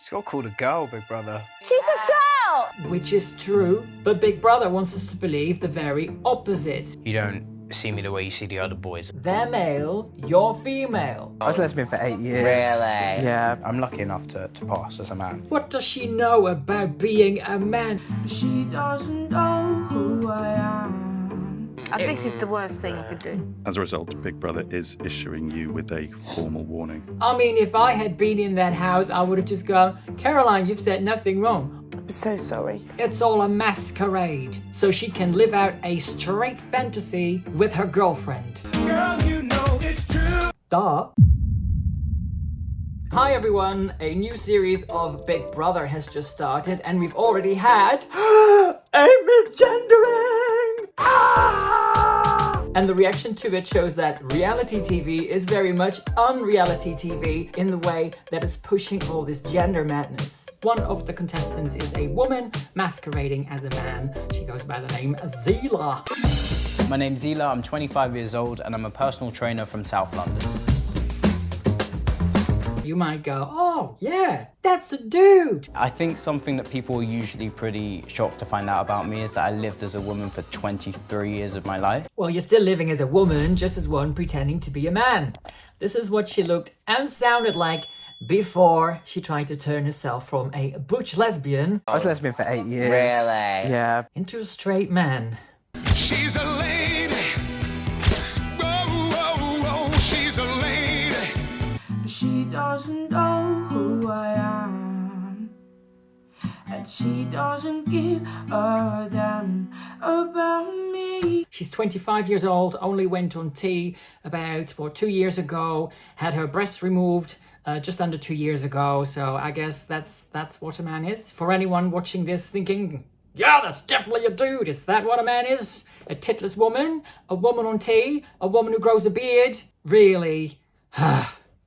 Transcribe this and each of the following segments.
She's got called a girl, Big Brother. She's a girl! Which is true, but Big Brother wants us to believe the very opposite. You don't see me the way you see the other boys. They're male, you're female. I was lesbian for 8 years. Really? Yeah. I'm lucky enough to pass as a man. What does she know about being a man? She doesn't know who I am. This is the worst thing I could do. As a result, Big Brother is issuing you with a formal warning. I mean, if I had been in that house, I would have just gone, Caroline, you've said nothing wrong. I'm so sorry. It's all a masquerade, so she can live out a straight fantasy with her girlfriend. Girl, you know it's true. Duh. Hi everyone, a new series of Big Brother has just started and we've already had a misgendering! And the reaction to it shows that reality TV is very much Unreality TV in the way that it's pushing all this gender madness. One of the contestants is a woman masquerading as a man. She goes by the name Zelah. My name's Zelah, I'm 25 years old and I'm a personal trainer from South London. You might go, oh yeah, that's a dude. I think something that people are usually pretty shocked to find out about me is that I lived as a woman for 23 years of my life. Well, you're still living as a woman, just as one pretending to be a man. This is what she looked and sounded like before she tried to turn herself from a butch lesbian I was lesbian for 8 years. Really? Yeah. into a straight man. She's a lady. Whoa, whoa, whoa, she's a lady. She doesn't know who I am. And she doesn't give a damn about me. She's 25 years old, only went on T about 2 years ago, had her breasts removed just under 2 years ago. So I guess that's what a man is. For anyone watching this thinking, yeah, that's definitely a dude. Is that what a man is? A titless woman? A woman on T? A woman who grows a beard? Really?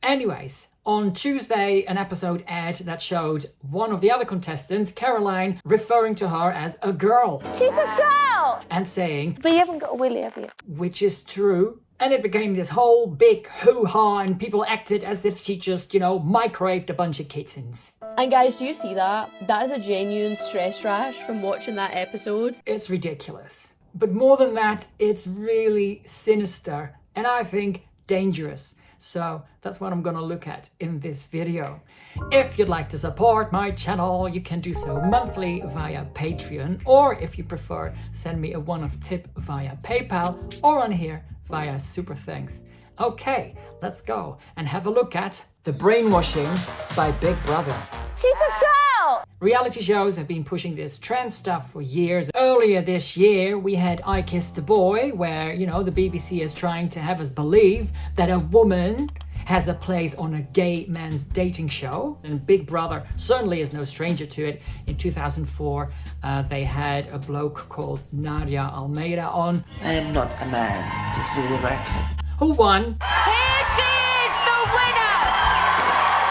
Anyways, on Tuesday, an episode aired that showed one of the other contestants, Caroline, referring to her as a girl She's a girl! and saying, But you haven't got a willy, have you? which is true. And it became this whole big hoo-ha and people acted as if she just, microwaved a bunch of kittens. And guys, do you see that? That is a genuine stress rash from watching that episode. It's ridiculous. But more than that, it's really sinister and I think dangerous. So that's what I'm gonna look at in this video. If you'd like to support my channel, you can do so monthly via Patreon, or if you prefer, send me a one-off tip via PayPal or on here via Super Thanks. Okay, let's go and have a look at the brainwashing by Big Brother. She's a girl! Reality shows have been pushing this trans stuff for years. Earlier this year, we had I Kissed a Boy, where, the BBC is trying to have us believe that a woman has a place on a gay man's dating show. And Big Brother certainly is no stranger to it. In 2004, they had a bloke called Nadia Almeida on. I am not a man, just for the record. Who won. Here she is, the winner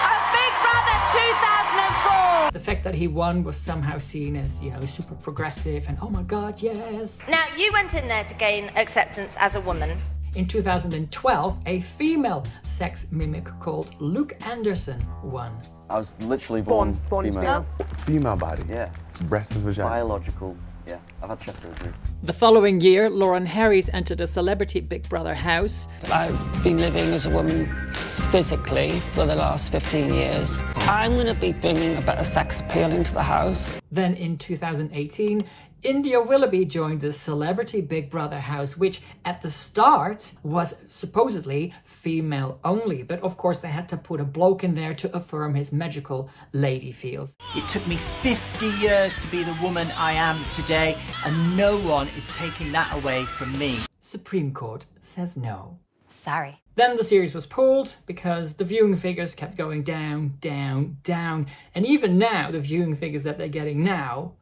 of Big Brother 2004! The fact that he won was somehow seen as, super progressive and oh my God, yes. Now, you went in there to gain acceptance as a woman. In 2012, a female sex mimic called Luke Anderson won. I was literally born female. Female body. Yeah. Breast and vagina. Biological. Yeah. I've had chest surgery. The following year, Lauren Harries entered a celebrity Big Brother house. I've been living as a woman physically for the last 15 years. I'm going to be bringing a bit of sex appeal into the house. Then in 2018, India Willoughby joined the celebrity Big Brother house, which at the start was supposedly female only. But of course, they had to put a bloke in there to affirm his magical lady feels. It took me 50 years to be the woman I am today, and no one is taking that away from me. Supreme Court says no. Sorry. Then the series was pulled because the viewing figures kept going down, down, down. And even now, the viewing figures that they're getting now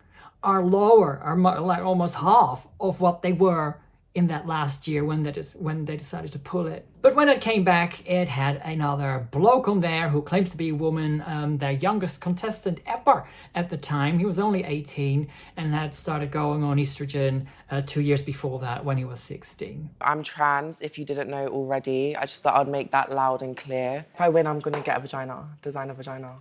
are lower, are like almost half of what they were in that last year when they decided to pull it. But when it came back, it had another bloke on there who claims to be a woman, their youngest contestant ever at the time. He was only 18 and had started going on estrogen 2 years before that when he was 16. I'm trans, if you didn't know already. I just thought I'd make that loud and clear. If I win, I'm gonna get a vagina, designer vagina.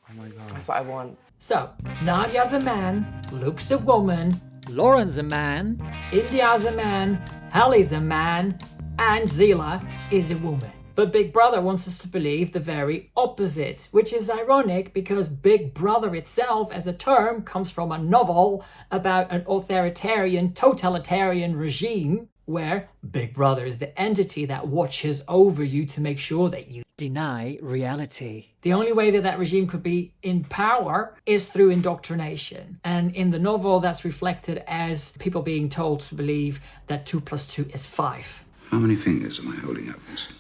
Oh my God. That's what I want. So, Nadia's a man, Luke's a woman, Lauren's a man, India's a man, Hallie's a man, and Zelah is a woman. But Big Brother wants us to believe the very opposite, which is ironic because Big Brother itself as a term comes from a novel about an authoritarian, totalitarian regime where Big Brother is the entity that watches over you to make sure that you deny reality. The only way that that regime could be in power is through indoctrination. And in the novel, that's reflected as people being told to believe that 2 + 2 is 5. How many fingers am I holding up, Vincent?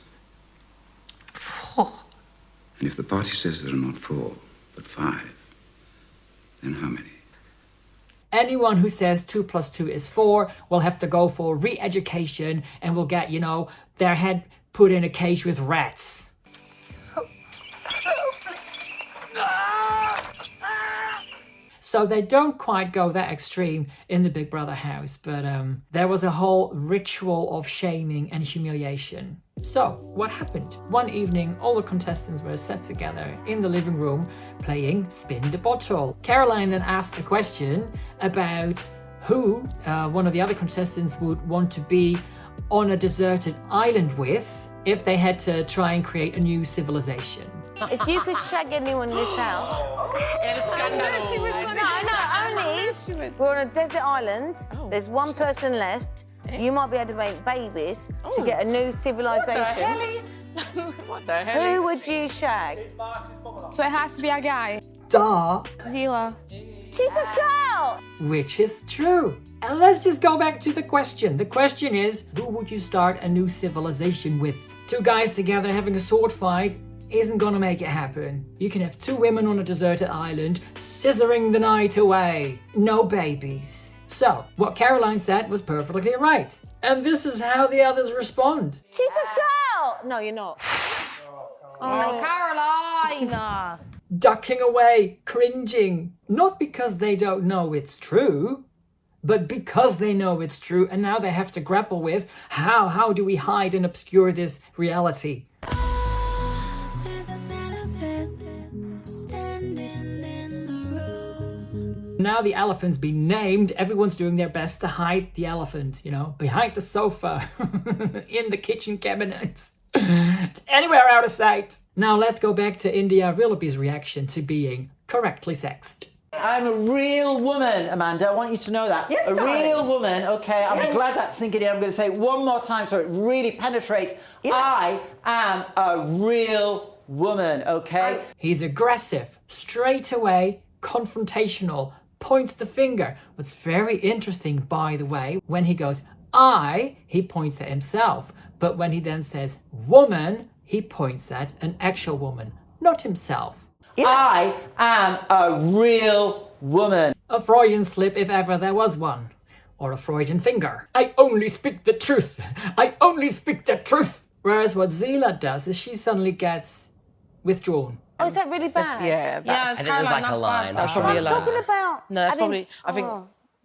4. And if the party says there are not 4, but 5, then how many? Anyone who says 2 + 2 is 4 will have to go for re-education and will get, their head put in a cage with rats. So they don't quite go that extreme in the Big Brother house, but there was a whole ritual of shaming and humiliation. So, what happened? One evening, all the contestants were sat together in the living room playing Spin the Bottle. Caroline then asked a question about who one of the other contestants would want to be on a deserted island with if they had to try and create a new civilization. If you could shag anyone in this house... only we're on a desert island, there's one person left, you might be able to make babies to get a new civilization. What the hell? Who would you shag? So it has to be a guy. Duh! Zelah. She's a girl! Which is true. And let's just go back to the question. The question is, who would you start a new civilization with? 2 guys together having a sword fight isn't gonna make it happen. You can have 2 women on a deserted island scissoring the night away. No babies. So, what Caroline said was perfectly right. And this is how the others respond. She's a girl! No, you're not. Oh, Caroline! Ducking away, cringing. Not because they don't know it's true, but because they know it's true and now they have to grapple with how do we hide and obscure this reality? Now the elephant's been named, everyone's doing their best to hide the elephant, behind the sofa, in the kitchen cabinets, anywhere out of sight. Now let's go back to India Willoughby's reaction to being correctly sexed. I'm a real woman, Amanda. I want you to know that. Yes, real woman, okay? I'm glad that's sinking in. I'm going to say it one more time so it really penetrates. Yes. I am a real woman, okay? He's aggressive, straight away, confrontational, points the finger. What's very interesting, by the way, when he goes, he points at himself. But when he then says woman, he points at an actual woman, not himself. Yeah. I am a real woman. A Freudian slip if ever there was one. Or a Freudian finger. I only speak the truth. I only speak the truth. Whereas what Zelah does is she suddenly gets withdrawn. Oh, is that really bad? I think there's like a line. That's probably a line. Talking about... No, that's probably... I think...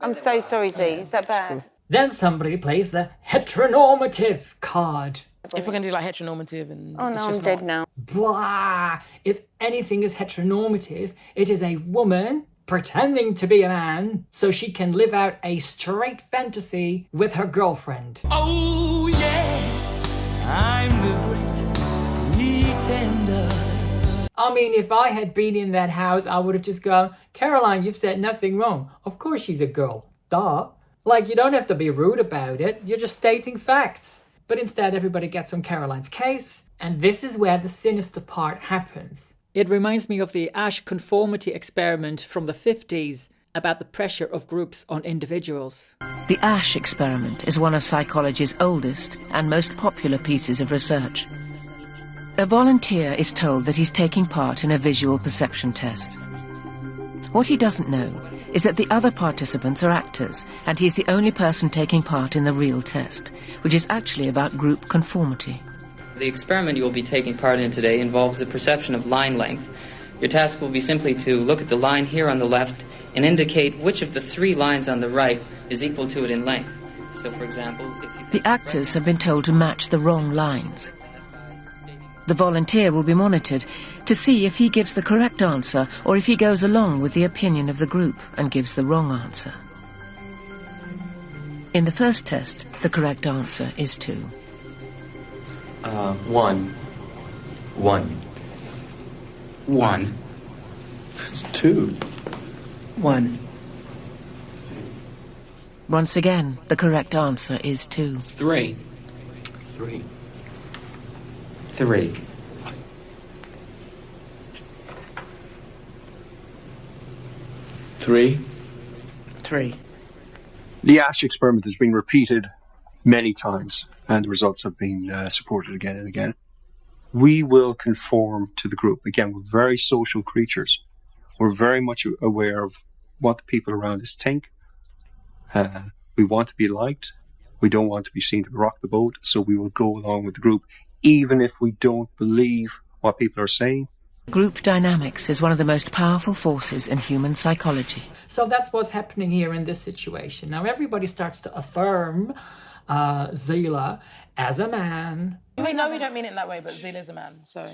I'm so sorry, Z. Is that bad? Then somebody plays the heteronormative card. If we're going to do like heteronormative and... Oh, no, I'm dead now. Blah! If anything is heteronormative, it is a woman pretending to be a man so she can live out a straight fantasy with her girlfriend. Oh, yes, I'm the great pretender. I mean, if I had been in that house, I would have just gone, Caroline, you've said nothing wrong. Of course she's a girl. Duh. Like, you don't have to be rude about it. You're just stating facts. But instead, everybody gets on Caroline's case. And this is where the sinister part happens. It reminds me of the Ash conformity experiment from the 50s about the pressure of groups on individuals. The Ash experiment is one of psychology's oldest and most popular pieces of research. A volunteer is told that he's taking part in a visual perception test. What he doesn't know is that the other participants are actors, and he's the only person taking part in the real test, which is actually about group conformity. The experiment you will be taking part in today involves the perception of line length. Your task will be simply to look at the line here on the left and indicate which of the 3 lines on the right is equal to it in length. So, for example, if you... The actors have been told to match the wrong lines. The volunteer will be monitored to see if he gives the correct answer or if he goes along with the opinion of the group and gives the wrong answer. In the first test, the correct answer is 2. 1. 1. 1. It's 2. 1. Once again, the correct answer is 2. 3. 3. 3. 3. 3. The Ash experiment has been repeated many times, and the results have been supported again and again. We will conform to the group. Again, we're very social creatures. We're very much aware of what the people around us think. We want to be liked. We don't want to be seen to rock the boat, so we will go along with the group, even if we don't believe what people are saying. Group dynamics is one of the most powerful forces in human psychology. So that's what's happening here in this situation. Now everybody starts to affirm Zelah as a man. Wait, no, we don't mean it in that way, but Zelah's a man, so...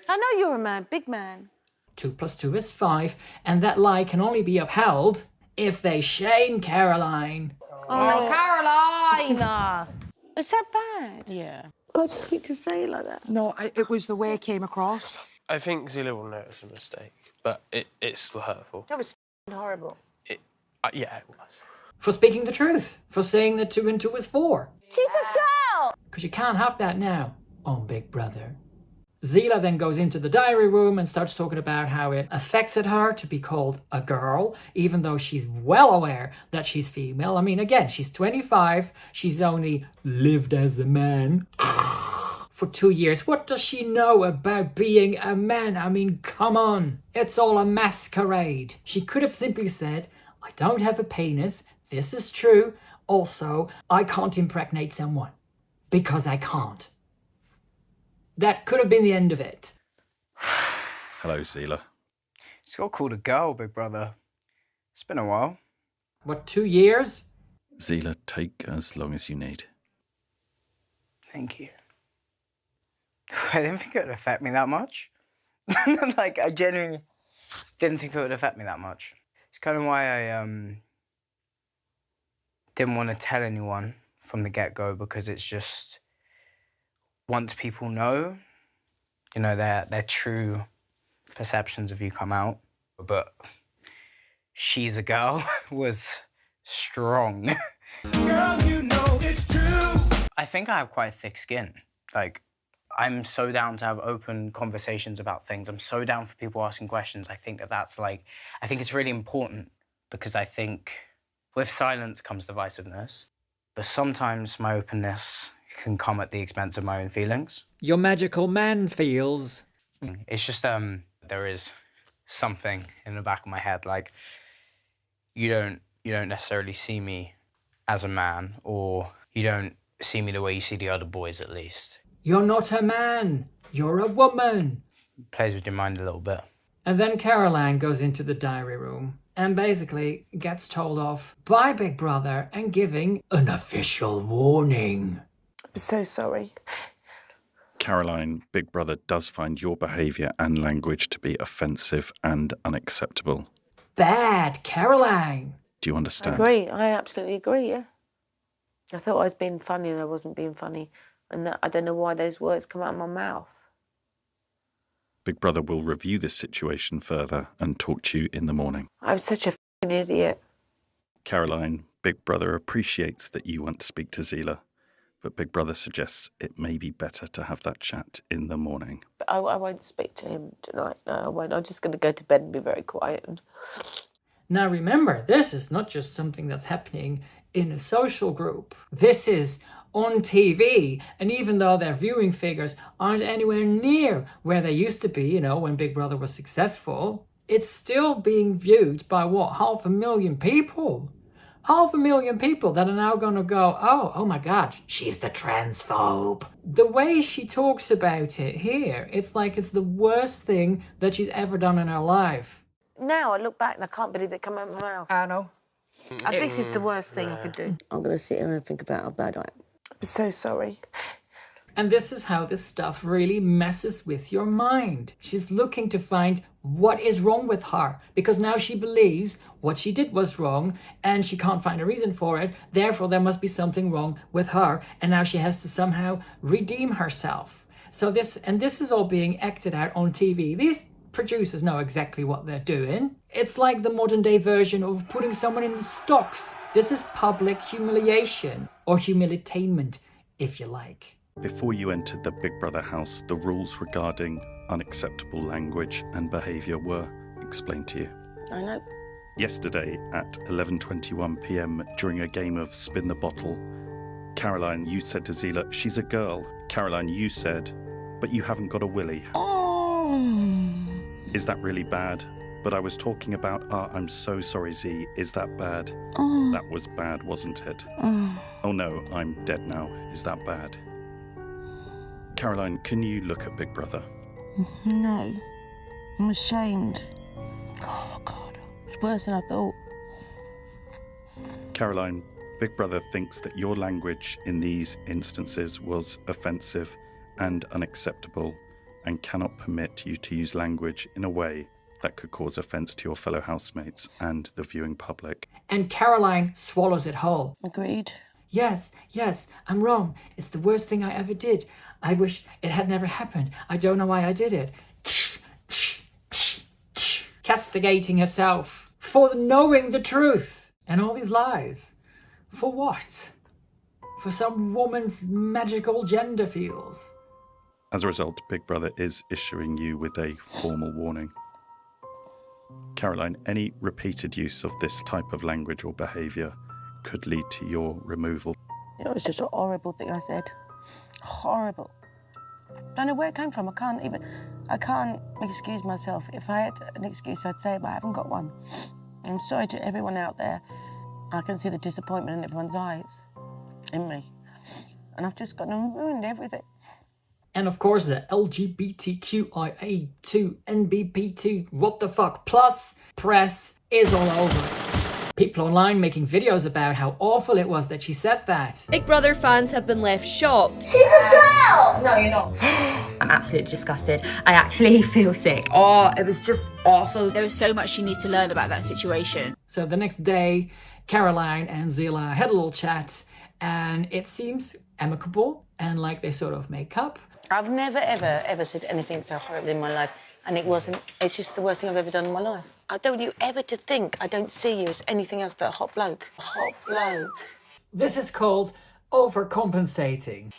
I know you're a man, big man. 2 + 2 is 5, and that lie can only be upheld if they shame Caroline. Oh, Caroline! Is that bad? Yeah. I don't need to say it like that. No, it was the way it came across. I think Zelah will know it's a mistake, but it's still hurtful. That was horrible. Yeah, it was. For speaking the truth, for saying that 2 and 2 is 4. She's a girl! Because you can't have that now on Big Brother. Zelah then goes into the diary room and starts talking about how it affected her to be called a girl, even though she's well aware that she's female. I mean, again, she's 25. She's only lived as a man for 2 years. What does she know about being a man? I mean, come on. It's all a masquerade. She could have simply said, I don't have a penis. This is true. Also, I can't impregnate someone because I can't. That could have been the end of it. Hello, Zelah. It's got called a girl, Big Brother. It's been a while. What, 2 years? Zelah, take as long as you need. Thank you. I didn't think it would affect me that much. Like, I genuinely didn't think it would affect me that much. It's kind of why I didn't want to tell anyone from the get-go, because it's just, once people know, you know, their true perceptions of you come out. But she's a girl was strong. Girl, you know it's true. I think I have quite thick skin. Like, I'm so down to have open conversations about things. I'm so down for people asking questions. I think that's like, I think it's really important, because I think with silence comes divisiveness. But sometimes my openness can come at the expense of my own feelings. Your magical man feels. It's just, there is something in the back of my head, like, you don't necessarily see me as a man, or you don't see me the way you see the other boys, at least. You're not a man. You're a woman. Plays with your mind a little bit. And then Caroline goes into the diary room and basically gets told off by Big Brother and giving an official warning. I'm so sorry. Caroline, Big Brother does find your behaviour and language to be offensive and unacceptable. Bad, Caroline. Do you understand? I agree. I absolutely agree, yeah. I thought I was being funny and I wasn't being funny. And I don't know why those words come out of my mouth. Big Brother will review this situation further and talk to you in the morning. I'm such a f***ing idiot. Caroline, Big Brother appreciates that you want to speak to Zelah, but Big Brother suggests it may be better to have that chat in the morning. But I won't speak to him tonight. No, I won't. I'm just going to go to bed and be very quiet. Now remember, this is not just something that's happening in a social group. This is on TV, and even though their viewing figures aren't anywhere near where they used to be, you know, when Big Brother was successful, it's still being viewed by, what, 500,000 people? 500,000 people that are now going to go, oh my God, she's the transphobe. The way she talks about it here, it's like it's the worst thing that she's ever done in her life. Now I look back and I can't believe it come out of my mouth. I know. This is the worst thing I could do. I'm going to sit here and think about how bad I am. I'm so sorry. And this is how this stuff really messes with your mind. She's looking to find what is wrong with her, because now she believes what she did was wrong and she can't find a reason for it. Therefore, there must be something wrong with her, and now she has to somehow redeem herself. So this is all being acted out on TV. These producers know exactly what they're doing. It's like the modern day version of putting someone in the stocks. This is public humiliation, or humilitainment, if you like. Before you entered the Big Brother house, the rules regarding unacceptable language and behaviour were explained to you. I know. Yesterday at 11:21 p.m. during a game of Spin the Bottle, Caroline, you said to Zelah, she's a girl. Caroline, you said, but you haven't got a willy. Oh. Is that really bad? But I was talking about, I'm so sorry, Z, is that bad? Oh. That was bad, wasn't it? Oh no, I'm dead now. Is that bad? Caroline, can you look at Big Brother? No. I'm ashamed. Oh, God. It's worse than I thought. Caroline, Big Brother thinks that your language in these instances was offensive and unacceptable and cannot permit you to use language in a way that could cause offence to your fellow housemates and the viewing public. And Caroline swallows it whole. Agreed. Yes, I'm wrong. It's the worst thing I ever did. I wish it had never happened. I don't know why I did it. Castigating herself for knowing the truth and all these lies. For what? For some woman's magical gender feels. As a result, Big Brother is issuing you with a formal warning. Caroline, any repeated use of this type of language or behaviour could lead to your removal. It was just a horrible thing I said. Horrible. Don't know where it came from. I can't excuse myself. If I had an excuse, I'd say it, but I haven't got one. I'm sorry to everyone out there. I can see the disappointment in everyone's eyes, in me. And I've just gone and ruined everything. And of course the LGBTQIA2 NBP2 what the fuck plus press is all over it. People online making videos about how awful it was that she said that. Big Brother fans have been left shocked. She's a girl! No, you're not. I'm absolutely disgusted. I actually feel sick. Oh, it was just awful. There was so much she needs to learn about that situation. So the next day, Caroline and Zelah had a little chat, and it seems amicable and like they sort of make up. I've never, ever said anything so horrible in my life. And it's just the worst thing I've ever done in my life. I don't want you ever to think I don't see you as anything else but a hot bloke. A hot bloke. This is called overcompensating.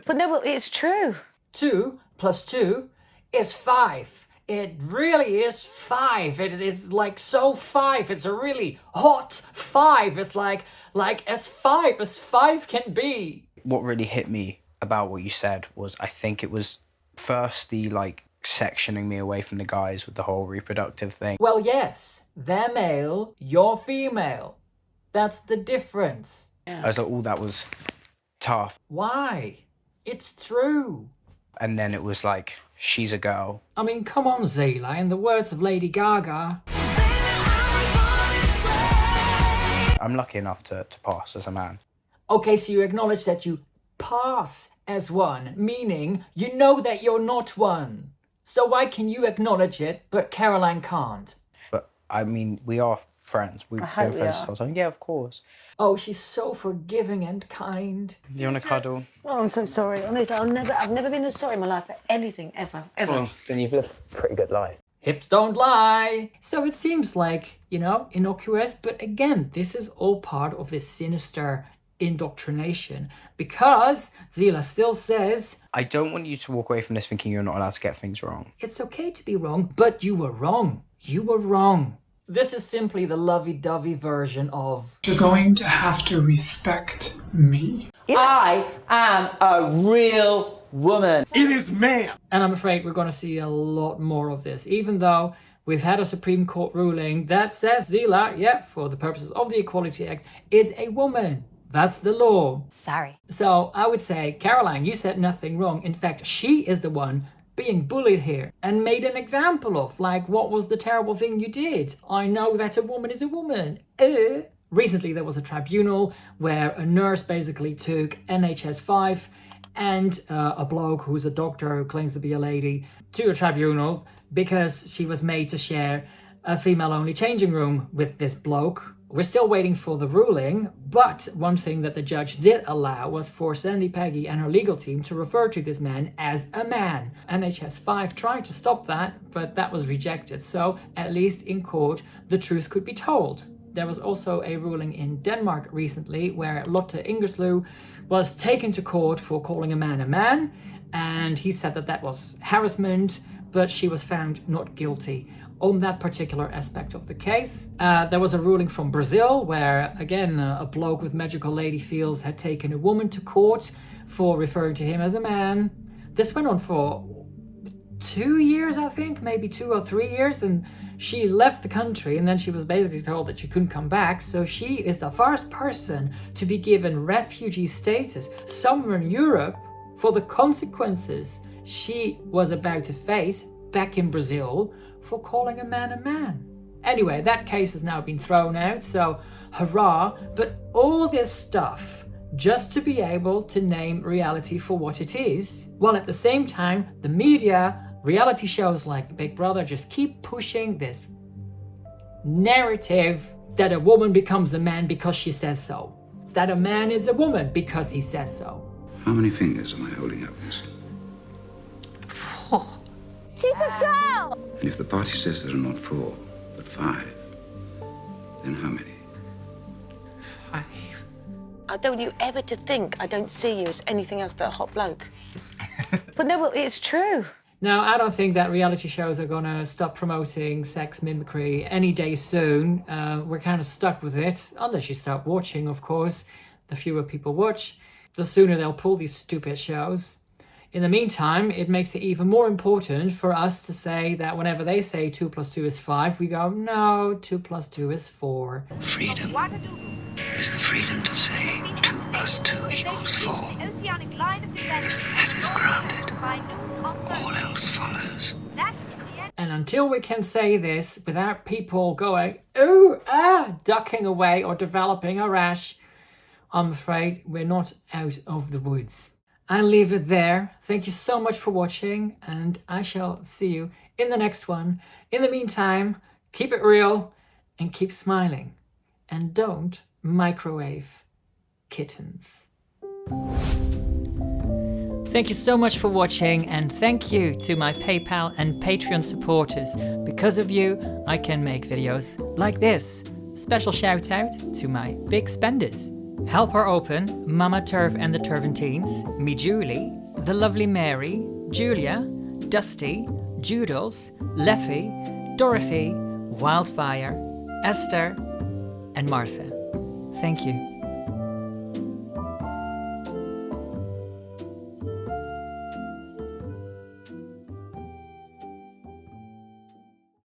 But no, it's true. 2 + 2 is 5. It really is 5. It's like so 5. It's a really hot 5. It's like as 5 as 5 can be. What really hit me about what you said was, I think it was first the sectioning me away from the guys with the whole reproductive thing. Well, yes, they're male, you're female. That's the difference. I was like, that was tough. Why? It's true. And then it was like, she's a girl. I mean, come on, Zelah, in the words of Lady Gaga. I'm lucky enough to pass as a man. Okay, so you acknowledge that you pass as one, meaning you know that you're not one. So why can you acknowledge it, but Caroline can't? But, I mean, we are friends. We've been friends the whole time. Yeah, of course. Oh, she's so forgiving and kind. Do you want to cuddle? Oh, I'm so sorry. Honestly, I've never been as sorry in my life for anything, ever. Well, then you've lived a pretty good life. Hips don't lie. So it seems like, innocuous, but again, this is all part of this sinister indoctrination, because Zelah still says, I don't want you to walk away from this thinking you're not allowed to get things wrong. It's okay to be wrong, but you were wrong. You were wrong. This is simply the lovey-dovey version of, you're going to have to respect me. I am a real woman. It is ma'am. And I'm afraid we're going to see a lot more of this, even though we've had a Supreme Court ruling that says Zelah, for the purposes of the Equality Act, is a woman. That's the law. Sorry. So I would say, Caroline, you said nothing wrong. In fact, she is the one being bullied here and made an example of, what was the terrible thing you did? I know that a woman is a woman. Recently, there was a tribunal where a nurse basically took NHS 5 and a bloke who's a doctor who claims to be a lady to a tribunal because she was made to share a female-only changing room with this bloke. We're still waiting for the ruling, but one thing that the judge did allow was for Sandy Peggy and her legal team to refer to this man as a man. NHS 5 tried to stop that, but that was rejected, so at least in court the truth could be told. There was also a ruling in Denmark recently where Lotte Ingerslew was taken to court for calling a man, and he said that that was harassment, but she was found not guilty on that particular aspect of the case. There was a ruling from Brazil where, again, a bloke with magical lady feels had taken a woman to court for referring to him as a man. This went on for 2 years, I think, maybe 2 or 3 years, and she left the country, and then she was basically told that she couldn't come back. So she is the first person to be given refugee status somewhere in Europe for the consequences she was about to face back in Brazil for calling a man. Anyway, that case has now been thrown out, so hurrah. But all this stuff just to be able to name reality for what it is, while at the same time the media, reality shows like Big Brother, just keep pushing this narrative that a woman becomes a man because she says so, that a man is a woman because he says so. How many fingers am I holding up, Winston? 4. She's a girl! And if the party says there are not 4, but 5, then how many? 5. I don't want you ever to think I don't see you as anything else but a hot bloke. But no, well, it's true. Now, I don't think that reality shows are gonna stop promoting sex mimicry any day soon. We're kind of stuck with it, unless you start watching, of course. The fewer people watch, the sooner they'll pull these stupid shows. In the meantime, it makes it even more important for us to say that whenever they say 2 + 2 is 5, we go, no, 2 + 2 is 4. Freedom is the freedom to say 2 + 2 = 4. If that is granted, all else follows. And until we can say this without people going, ooh, ducking away or developing a rash, I'm afraid we're not out of the woods. I'll leave it there. Thank you so much for watching, and I shall see you in the next one. In the meantime, keep it real and keep smiling. And don't microwave kittens. Thank you so much for watching, and thank you to my PayPal and Patreon supporters. Because of you, I can make videos like this. Special shout out to my big spenders. Help Her Open, Mama Turv and the Turventines, me Julie, the lovely Mary, Julia, Dusty, Judels, Leffy, Dorothy, Wildfire, Esther, and Martha. Thank you.